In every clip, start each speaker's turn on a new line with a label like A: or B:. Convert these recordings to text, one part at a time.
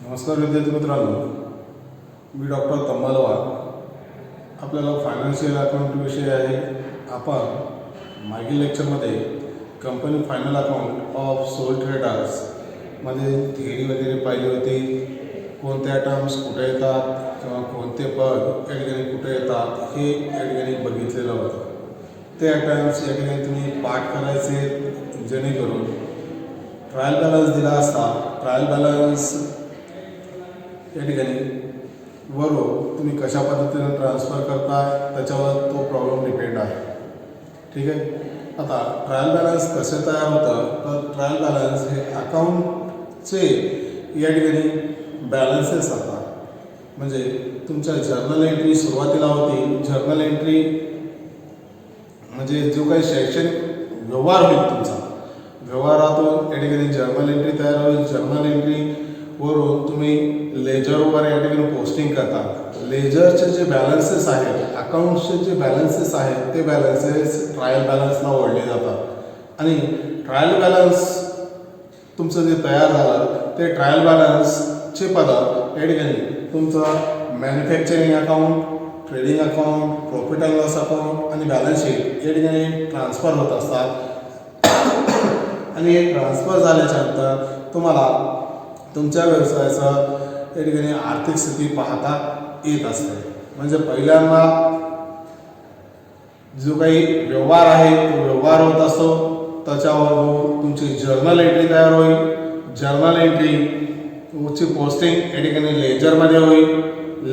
A: नमस्कार विद्यार्थी मित्रांनो, मी डॉक्टर तम्मालवार. आपल्याला फायनान्शियल अकाउंट विषय आहे. आपण मागील लेक्चरमध्ये company final account of sole traders मध्ये थिअरी वगैरे पाहिली होती. कोणत्या टर्म्स कुठे येतात किंवा कोणते पद या ठिकाणी कुठे येतात हे या ठिकाणी बघितलेलं होतं. त्या टर्म्स या ठिकाणी तुम्ही पाठ करायचे, जेणेकरून ट्रायल बॅलन्स दिला असता. ट्रायल बॅलन्स या ठिकाणी वरून तुम्ही कशा पद्धतीने ट्रान्सफर करता त्याच्यावर तो प्रॉब्लेम डिपेंड आहे. ठीक आहे. आता ट्रायल बॅलन्स कसे तयार होतं, तर ट्रायल बॅलन्स हे अकाउंटचे या ठिकाणी बॅलन्सेस असतात. म्हणजे तुमच्या जर्नल एंट्री सुरुवातीला होती. जर्नल एंट्री म्हणजे जो काही शैक्षणिक व्यवहार होईल, तुमचा व्यवहारातून या ठिकाणी जर्नल एंट्री तयार होईल. जर्नल एंट्री वरून तुम्ही लेजरवर या ठिकाणी पोस्टिंग करता. लेजरचे जे बॅलन्सेस आहेत, अकाउंट्सचे जे बॅलन्सेस आहेत, ते बॅलन्सेस ट्रायल बॅलन्सला ओढले जातात. आणि ट्रायल बॅलन्स तुमचं जे तयार झालं ते ट्रायल बॅलन्सचे पद या ठिकाणी तुमचं manufacturing account, trading account, profit and loss account आणि बॅलन्स शीट या ठिकाणी ट्रान्सफर होत असतात. आणि हे ट्रान्सफर झाल्याच्यानंतर तुम्हाला तुमच्या व्यवसायाचं या ठिकाणी आर्थिक स्थिती पाहता येत असते. म्हणजे पहिल्यांदा जो काही व्यवहार आहे तो व्यवहार होत असतो. त्याच्यावर तुमची जर्नल एंट्री तयार होईल. जर्नल एंट्रीची पोस्टिंग या ठिकाणी लेजरमध्ये होईल.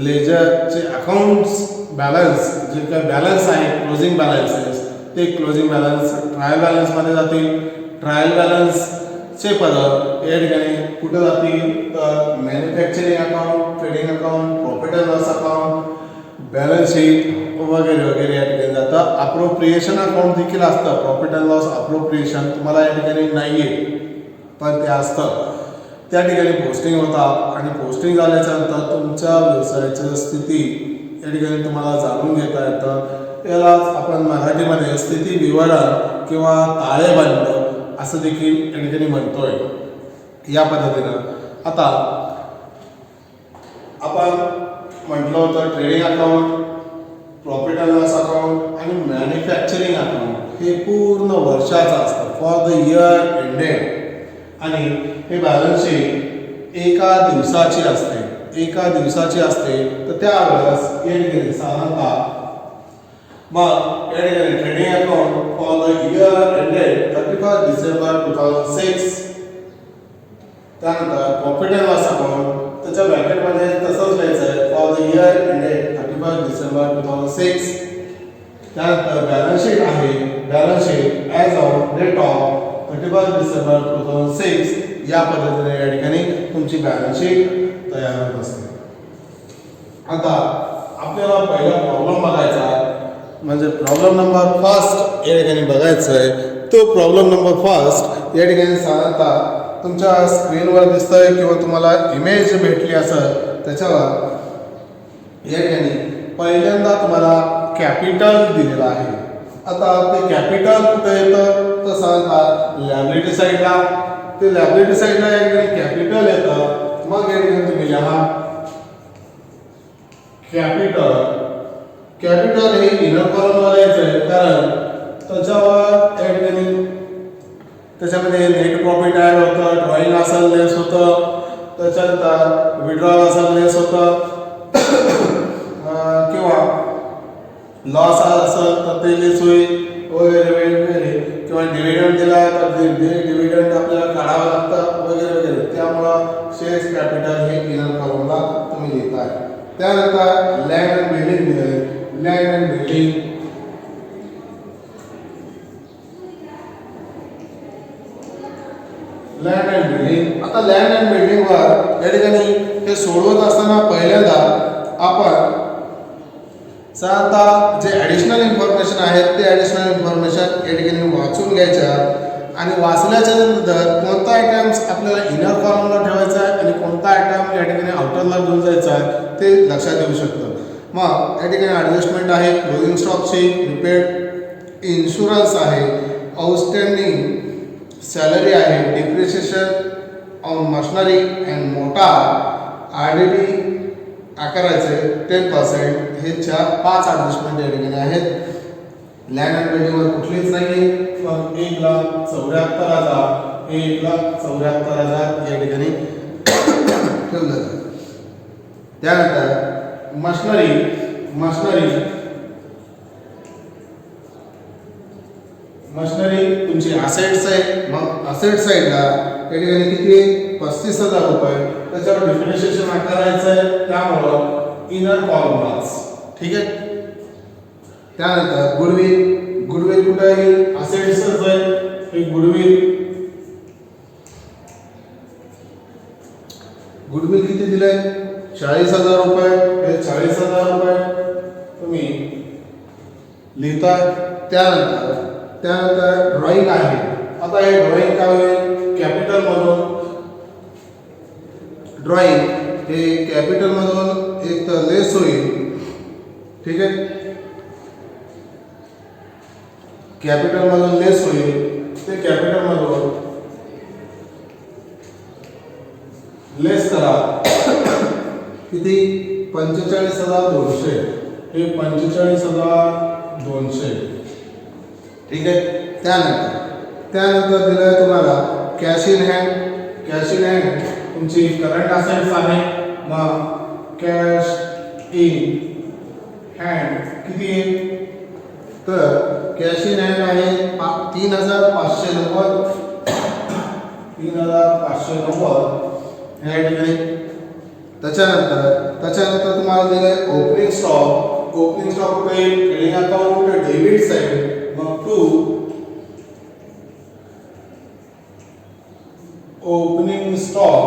A: लेजरचे अकाउंट्स बॅलन्स जे काही बॅलन्स आहे, क्लोजिंग बॅलन्सेस, ते क्लोजिंग बॅलन्स ट्रायल बॅलन्समध्ये जातील. ट्रायल बॅलन्सचे पद या ठिकाणी कुठं जातील, तर manufacturing account, trading account, profit and loss account, balance sheet वगैरे वगैरे या ठिकाणी जातं. अप्रोप्रिएशन अकाउंट देखील असतं. प्रॉफिट अँड लॉस अप्रोप्रिएशन तुम्हाला या ठिकाणी नाही आहे, पण ते असतं. त्या ठिकाणी पोस्टिंग होतात. आणि पोस्टिंग झाल्याच्यानंतर तुमच्या व्यवसायाची स्थिती या ठिकाणी तुम्हाला जाणून घेता येतं. यालाच आपण मराठीमध्ये स्थिती विवरण किंवा ताळेबंद असं देखील या ठिकाणी म्हणतोय. या पद्धतीनं आता आपण म्हटलं होतं trading account, profit and loss account आणि मॅन्युफॅक्चरिंग अकाउंट हे पूर्ण वर्षाचं असतं, फॉर द इयर एंडेड. आणि हे बॅलन्स शीट एका दिवसाची असते. एका दिवसाची असते. तर त्यावेळेस या ठिकाणी साधारणतः मग या ठिकाणी trading account for the year ended 31 December 2006. त्यानंतर प्रॉफिट अँड लॉस अकाउंट त्याच्या ब्रॅकेटमध्ये तसंच लिहायचं आहे, for the year ended 31 December 2006. त्यानंतर बॅलन्स शीट आहे. Balance sheet as of date of 31 December 2006 या पद्धतीने या ठिकाणी तुमची बॅलन्स शीट तयार होत असते. आता आपल्याला पहिला प्रॉब्लेम बघायचा आहे. म्हणजे प्रॉब्लेम नंबर फर्स्ट या ठिकाणी बघायचं आहे. तो प्रॉब्लेम नंबर फर्स्ट या ठिकाणी साधारणतः तुमच्या स्क्रीनवर दिसतंय किंवा तुम्हाला इमेज भेटली असेल त्याच्यावर. या ठिकाणी पहिल्यांदा तुम्हाला कॅपिटल दिलेलं आहे. आता ते कॅपिटल कुठे येतं, तर साधारणतः लॅबिलिटी साईडला. ते लॅबिलिटी साईडला या ठिकाणी कॅपिटल येतं. मग या ठिकाणी तुम्ही लिहा कॅपिटल. कॅपिटल हे इनर कॉलमला यायचं आहे, कारण त्याच्यावर या ठिकाणी त्याच्यामध्ये नेट प्रॉफिट ॲड होतं, ड्रॉइंग असेल लेस होतं, त्याच्यानंतर विड्रॉल असेल लेस होतं, किंवा लॉस असेल तर ते लेस होईल वगैरे वगैरे, किंवा डिव्हिडंड दिला तर ते डिव्हिडंड आपल्याला काढावं लागतं वगैरे वगैरे. त्यामुळं शेअर्स कॅपिटल हे इनर कॉलमला तुम्ही लिहित आहे. त्यानंतर लँड अँड बिल्डिंग दिले. Land and building land and building. आता लँड अँड बिल्डिंगवर या ठिकाणी हे सोडवत असताना पहिल्यांदा आपण साधारणतः जे ॲडिशनल इन्फॉर्मेशन आहेत ते ॲडिशनल इन्फॉर्मेशन या ठिकाणी वाचून घ्यायच्या. आणि वाचल्याच्या नंतर कोणता आयटम्स आपल्याला इनर कॉलमला ठेवायचा आहे आणि कोणता आयटम या ठिकाणी आउटरला घेऊन जायचा आहे ते लक्षात येऊ शकतं. मग या ठिकाणी ॲडजस्टमेंट आहे, क्लोजिंग स्टॉकची, प्रिपेड इन्शुरन्स आहे, आउटस्टँडिंग सॅलरी आहे, depreciation on machinery and motor, RDD आकाराचे 10% हे 5 ॲडजस्टमेंट या ठिकाणी आहेत. लँड अँड बिल्डिंगवर कुठलीच नाही. मग 1,74,000 हे 1,74,000 या ठिकाणी ठेवलं जातं. त्यानंतर मशनरी तुमची असेट्स आहे. मग असेट साईडला या ठिकाणी किती आहे? 35,000 रुपये. त्याच्यावर डिप्रिशिएशन आकारायचं आहे, त्यामुळं इनर कॉलम्स. ठीक आहे. त्यानंतर गुडविल कुठे आहे? असेट्सच आहे. हे गुडविल किती दिलंय? 40,000 रुपये. हे 40,000 रुपये तुम्ही लिहिताय. त्यानंतर ड्रॉइंग आहे. आता हे ड्रॉइंग काय होईल? कॅपिटल मधून एक तर लेस होईल. ठीक आहे. कॅपिटल मधून लेस होईल. ते कॅपिटल मधून लेस करा. किती? 45,200. हे 45,200. ठीक आहे. त्यानंतर दिलं तुम्हाला कॅश इन हँड तुमची करंट असेट्स आहे. मग कॅश इन हँड किती आहे? तर कॅश इन हँड आहे 3,590. 3,590 या ठिकाणी. त्याच्यानंतर तुम्हाला दिलंय ओपनिंग स्टॉक कुठे? Trading account debit side. मग टू ओपनिंग स्टॉक.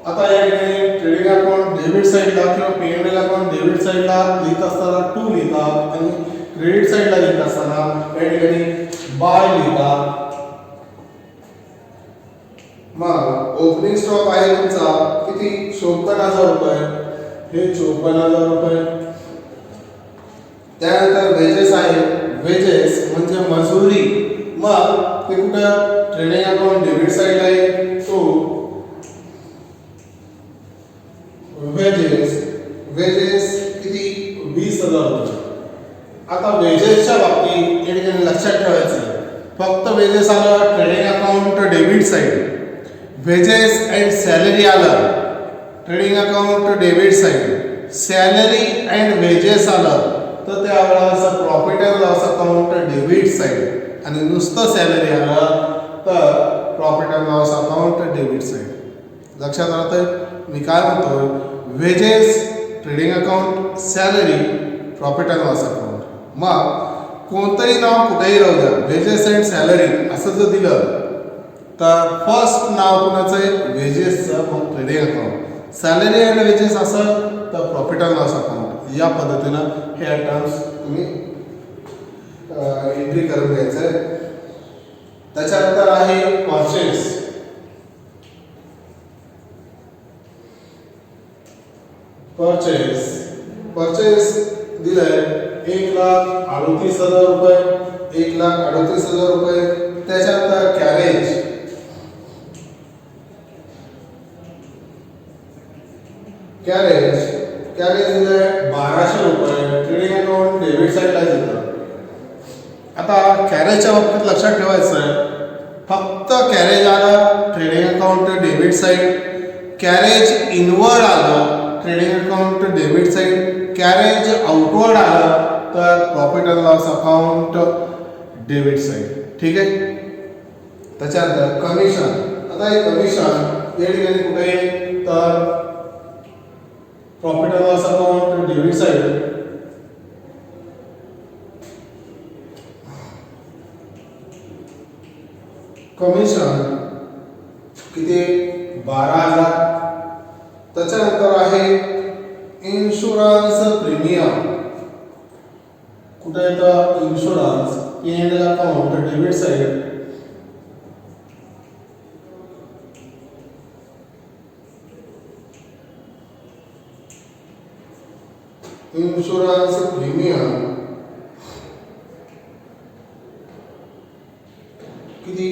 A: आता या ठिकाणी ट्रेडिंग अकाउंट डेबिट साइडला किंवा P&L अकाउंट डेबिट साइडला लिहित असताना टू लिहितात आणि क्रेडिट साइडला लिहित असताना या ठिकाणी बाय लिहितात. मग ओपनिंग स्टॉक आहे तुमचा किती? 54,000 रुपये. हे 54,000 रुपये. त्यानंतर वेजेस आहे. वेजेस म्हणजे मजुरी. मग ते कुठं? ट्रेडिंग अकाउंट डेबिट साइडला आहे. तो वेजेस किती? 20,000 रुपये. आता वेजेसच्या बाबतीत या ठिकाणी लक्षात ठेवायचं फक्त वेजेस आलं trading account debit side. Wages and salary आलं trading account debit side. Salary and wages आलं तर त्यावेळेला profit and loss account debit side. आणि नुसतं सॅलरी आलं तर profit and loss account debit side. लक्षात राहतंय मी काय म्हणतोय? Wages trading account, salary profit and loss account. मग कोणतंही नाव कुठेही राहू द्या, वेजेस अँड सॅलरी असं जर दिलं तर फर्स्ट नाव कुणाचं आहे? वेजेसचं. मग trading account. Salary and wedges असं तर प्रॉफिट अँड लॉस अकाउंट. या पद्धतीनं हे टर्म्स तुम्ही एंट्री करून घ्यायचं आहे. त्याच्यानंतर आहे परचेस. दिलंय 1,38,000 रुपये. 1,38,000 रुपये. त्याच्यानंतर कॅरेज दिलंय 1,200 रुपये. ट्रेडिंग अकाउंट डेबिट साइडला येतं. आता कॅरेजच्या बाबतीत लक्षात ठेवायचं फक्त कॅरेज आलं trading account debit side. Carriage inward आलं trading account debit side. Carriage outward आलं तर profit and loss account debit side. ठीक आहे. त्याच्यानंतर कमिशन. आता हे कमिशन या ठिकाणी कुठे आहे? तर profit and loss account debit side. Commission किती? 12,000. त्याच्यानंतर आहे इन्शुरन्स प्रीमियम. कुठे येतं? Insurance P&L account debit side. Insurance premium किती?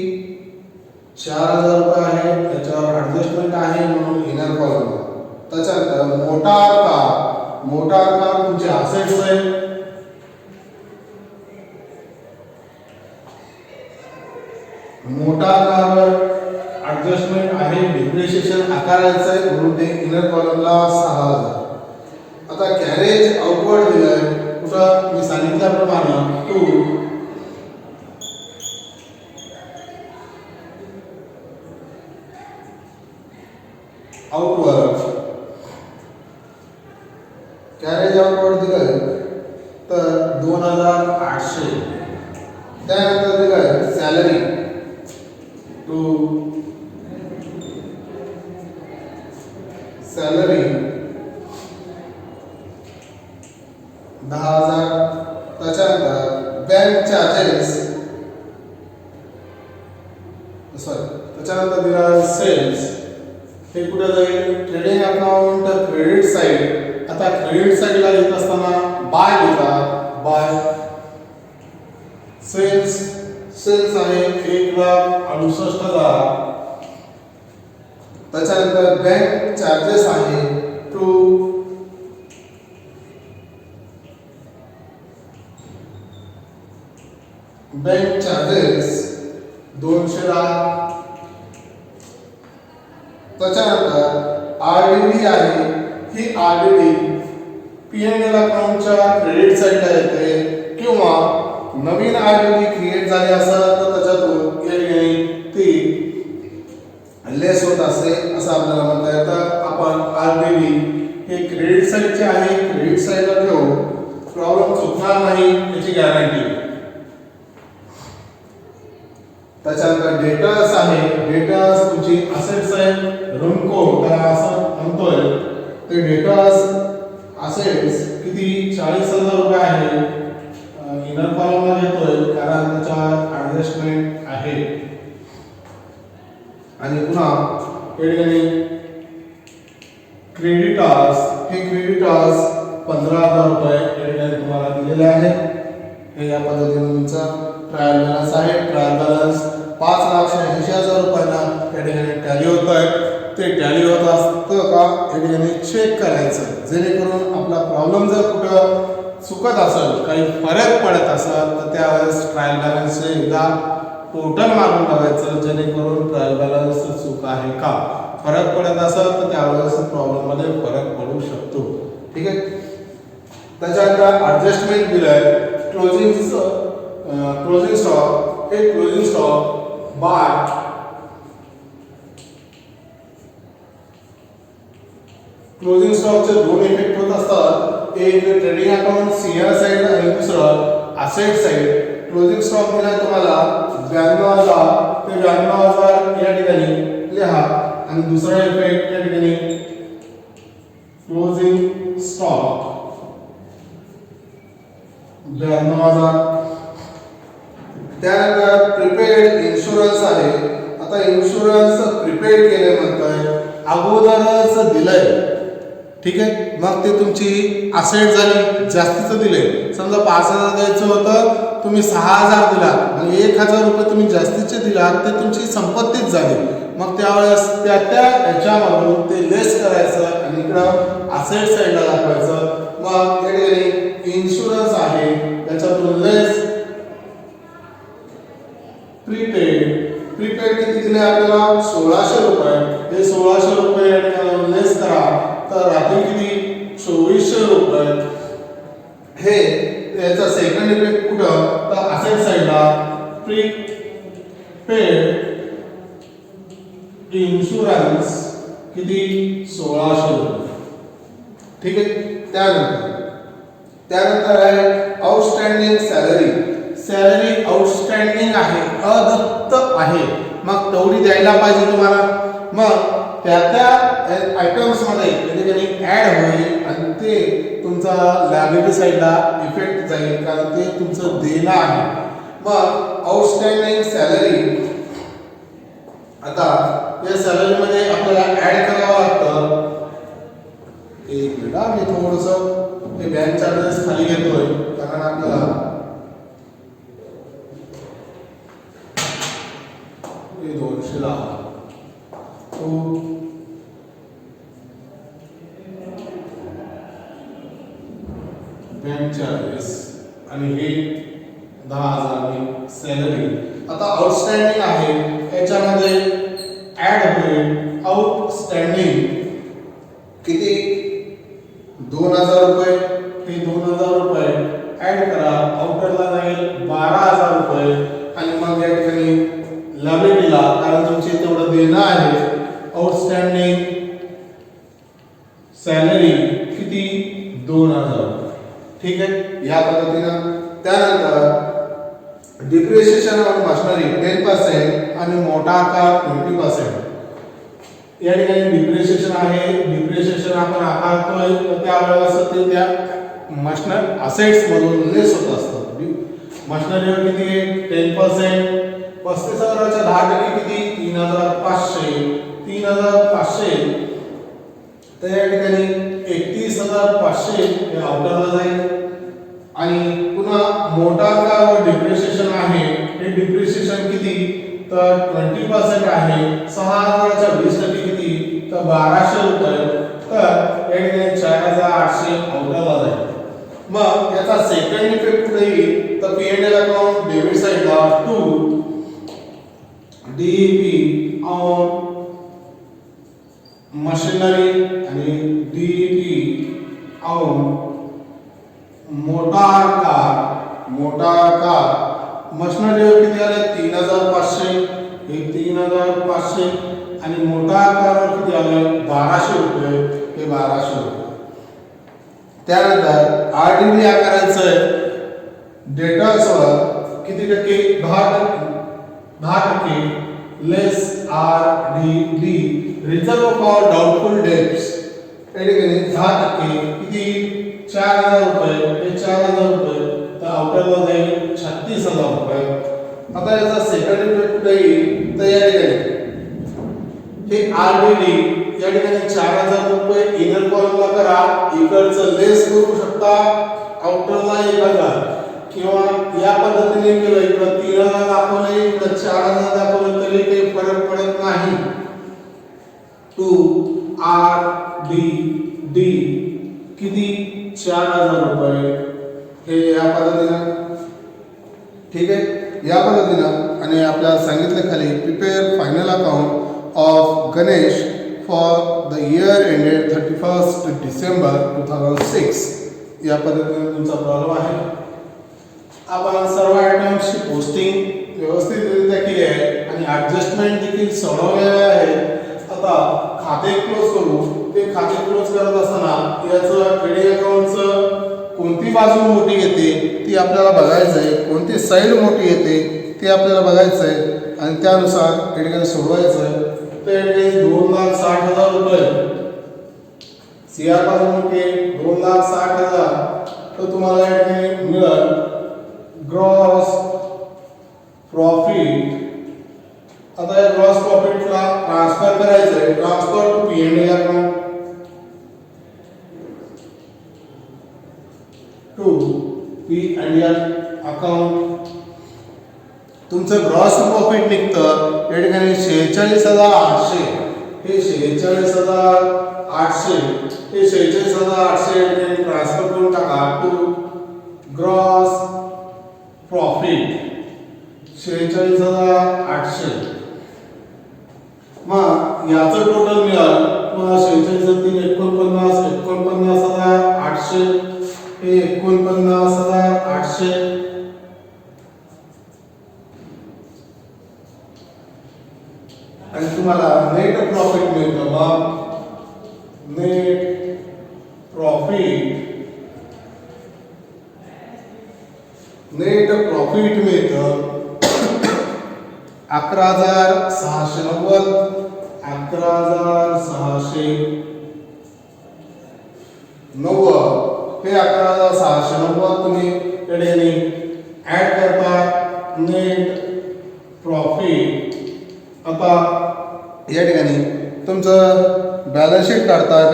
A: 4,000 रुपये आहे. त्याच्यावर ॲडजस्टमेंट आहे म्हणून इनर कॉलम. त्याच्यानंतर करायचं आहे म्हणून ते इनर कॉलमला 6000. आता कॅरेज आउटवर्ड दिलंय कुठं मी सांगितल्याप्रमाणे टू आउटवर्ड. कॅरेज आउटवर्ड दिलंय तर 2800. त्यानंतर दिलंय सॅलरी टू सॅलरी 10,000. त्याच्यानंतर बँक चार्जेस त्याच्यानंतर दिला सेल्स. हे कुठे जाईल ट्रेडिंग अकाउंट क्रेडिट साइड. आता क्रेडिट साइडला येत असताना बाय लिहितात बाय सेल्स. सेल्स आहे 1,68,000. त्याच्यानंतर बँक चार्जेस आहे टू बँक चार्जेस 210. त्याच्यानंतर आरडीडी आहे. ही आरडीडी पीएनएल अकाउंटच्या क्रेडिट साइडला येते किंवा नवीन आरडीडी क्रिएट झाली असेल तर त्याच्यातून या ठिकाणी ती लेस होत असते असं आपल्याला म्हणता येतं. आपण आरडीडी हे क्रेडिट साइडचे आहे क्रेडिट साइडला ठेवू प्रॉब्लेम चुकणार नाही याची गॅरंटी. त्याच्यानंतर डेटर्स आहे. डेटर्स तुमची असेट्स आहे. रुनको त्याला असं म्हणतोय ते डेटर्स असेट्स किती 40,000 रुपये आहे. इनर कॉलमला घेतोय कारण त्याच्या ऍडजस्टमेंट आहे. आणि पुन्हा या ठिकाणी क्रेडिटर्स हे क्रेडिटर्स 15,000 रुपये या ठिकाणी तुम्हाला दिलेले आहे. हे या पद्धतीने तुमचा ट्रायल बॅलन्स आहे. ट्रायल बॅलन्स 5,80,000 रुपयांना या ठिकाणी टॅली होत आहे. ते टॅली होत असतं का या ठिकाणी चेक करायचं जेणेकरून आपला प्रॉब्लेम जर कुठं चुकत असेल काही फरक पडत असेल तर त्यावेळेस ट्रायल बॅलन्स एकदा टोटल मारून बघायचं जेणेकरून ट्रायल बॅलन्स चूक आहे का. फरक पडत असेल तर त्यावेळेस प्रॉब्लेम मध्ये फरक पडू शकतो. ठीक आहे. त्याच्यानंतर ऍडजस्टमेंट दिलंय क्लोजिंग स्टॉक. हे क्लोजिंग स्टॉक बाय क्लोजिंग स्टॉकचे दोन इफेक्ट होत असतात. एक ट्रेडिंग अकाउंट सीआर साइड आणि दुसरं असेट साइड. क्लोजिंग स्टॉक दिलाय तुम्हाला 92,000 ते 92,000 या ठिकाणी लिहा. आणि दुसरा इफेक्ट या ठिकाणी क्लोजिंग स्टॉक 92,000. त्यानंतर प्रीपेड इन्शुरन्स आहे. आता इन्शुरन्स प्रीपेड केले म्हणतोय अगोदरच दिलंय. ठीक आहे. मग ते तुमची असेट झाली जास्तीचं दिले. समजा 5,000 द्यायचं होतं तुम्ही 6,000 दिला आणि 1,000 रुपये तुम्ही जास्तीचे दिलात ते तुमची संपत्तीच झाली. मग त्यावेळेस त्या याच्यामधून ते लेस करायचं आणि इकडं असेट साईडला दाखवायचं. मग या ठिकाणी इन्शुरन्स आहे त्याच्यातून लेस प्रीपेड किती दिले आपल्याला 1,600 रुपये. हे 1,600 रुपये या ठिकाणी लेस करा तर राहतील किती 2,400 रुपये. हे याचा सेकंड इफेक्ट कुठं तर असेट साइडला प्रीपेड इन्शुरन्स किती 1,600 रुपये. ठीक आहे. त्यानंतर आहे आउटस्टँडिंग सॅलरी. सॅलरी आउटस्टँडिंग आहे अदत्त आहे. मग तेवढी द्यायला पाहिजे तुम्हाला. मग त्या आयटम्स मध्ये ऍड होईल आणि ते तुमचा लायबिलिटी साइडला इफेक्ट जाईल कारण ते तुमचं देणं आहे. मग आउटस्टँडिंग सॅलरी. आता या सॅलरी मध्ये आपल्याला ऍड करावं लागतं. एक मिनिट मी थोडंसं हे बँक चार्जेस खाली घेतोय कारण आपल्याला 210 बँक चार्जेस आणि हे 10,000 सॅलरी. आता आउटस्टँडिंग आहे याच्यामध्ये ऍड होईल आउटस्टँडिंग किती 2000 रुपये, हे 2000 रुपये ऍड करा, आउटरला जाईल 12000 रुपये आणि मग या ठिकाणी लायबिलिटीला कारण तुमचे तेवढं देणं आहे आउटस्टँडिंग सॅलरी किती 2000, ठीक आहे या पद्धतीनं. त्यानंतर डिप्रिशिएशन ऑन मशिनरी 10% आणि मोठा आकार 20%. या ठिकाणी डिप्रिशिएशन आहे, डिप्रिशिएशन आपण आकारतोय तर त्यावेळेस ते त्या मशिनरी असेट्स मधून लेस होत असतं. मशिनरीवर किती आहे 10%, 35,000च्या 10% किती 3500, 3500 तर या ठिकाणी 31,500 हे आउटरला जाईल. आणि पुन्हा मोठा आकार डिप्रिशिएशन आहे, हे डिप्रिशिएशन किती तर 20% आहे, 6,000च्या 20% किती तर 1200 रुपये, तर या ठिकाणी 4,800 आउटरला जाईल. मग याचा सेकंड इफेक्ट कुठे येईल तर P&L अकाउंट डेबिट साइडला टू DEP ऑन मशिनरी आणि DEP ऑन मोटार कार. मशिनरीवर किती आले 3,500, हे 3,500 आणि मोटार कारवर किती आले 1200 रुपये, हे 1200 रुपये. त्यानंतर RDD आकाराचं डेटर्सवर किती टक्के 10% लेस RDD reserve for doubtful debts या ठिकाणी 10% किती 4,000 रुपये, हे 4,000 रुपये तर आउटरला जाईल 36,000 रुपये. आता याचा सेकंड इफेक्ट कुठे येईल तर या ठिकाणी हे RDD या ठिकाणी 4,000 रुपये इनर कॉलमला करा, इकडचं लेस करू शकता आउटरला 1,000 किंवा या पद्धतीने केलं इकडं 3,000 दाखवलं इकडं 4,000 दाखवलं तरी काही फरक पडत नाही. टू RDD किती 4,000 रुपये हे या पद्धतीनं, ठीक आहे या पद्धतीनं. आणि आपल्याला सांगितलं खाली prepare final account of Ganesh for the year ended 31 December 2006 या पद्धतीने तुमचा प्रॉब्लेम आहे. आपण सर्व आयटम्सची पोस्टिंग व्यवस्थितरित्या केली आहे आणि ॲडजस्टमेंट देखील सोडवलेले आहे. आता खाते क्लोज करू. ते खाते क्लोज करत असताना याचं ट्रेडिंग अकाउंटचं कोणती बाजू मोठी येते ती आपल्याला बघायचं आहे, कोणती साईड मोठी येते ते आपल्याला बघायचं आहे आणि त्यानुसार या ठिकाणी सोडवायचं आहे. तर या ठिकाणी 2,60,000 रुपये CR बाजू मोठी आहे 2,60,000 तर तुम्हाला या ठिकाणी मिळेल ग्रॉस प्रॉफिट. आता या ग्रॉस प्रॉफिटला ट्रान्सफर करायचं आहे, transfer to P&L account to P&L account. तुमचं ग्रॉस प्रॉफिट निघतं या ठिकाणी 46,800, हे 46,800 हे 46,800 या ठिकाणी ट्रान्सफर करून टाका टू ग्रॉस प्रॉफिट 46,800. मग याचं टोटल मिळालं तुम्हाला 46,349 49,800 हे 49,800 आणि तुम्हाला नेट प्रॉफिट मिळतं. मग नेट प्रॉफिट मिळतं 11,690 हे 11,690 तुम्ही कडे ऍड करता नेट प्रॉफिट. आता या ठिकाणी तुमचं बॅलन्स शीट काढता तर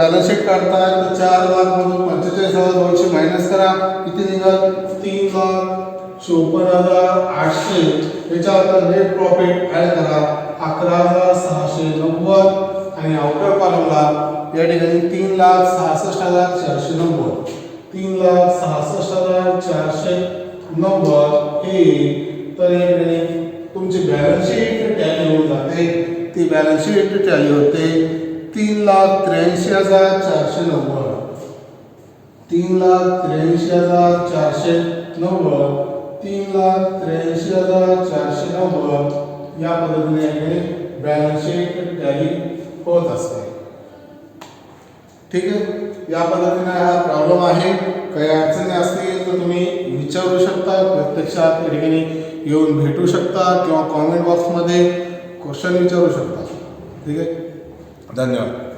A: 4,00,000 मधून 45,200 मायनस करा किती निघाल 3,54,800. याच्यावर नेट प्रॉफिट ऍड करा 11,690 आणि आउटर कॉलमला या ठिकाणी 3,66,490 3,66,490 हे तर या ठिकाणी तुमची बॅलन्स शीट टॅली होऊन जाते. ती बॅलन्स शीट टॅली होते 3,83,490, 3,83,490, 3,83,490 या पद्धतीने बॅलन्स शीट टॅली होत असते. ठीक आहे. या पद्धतीने हा प्रॉब्लेम आहे. काही अडचणी असतील तर तुम्ही विचारू शकता, प्रत्यक्षात या ठिकाणी येऊन भेटू शकता किंवा कॉमेंट बॉक्समध्ये क्वेश्चन विचारू शकता. ठीक आहे. धन्यवाद.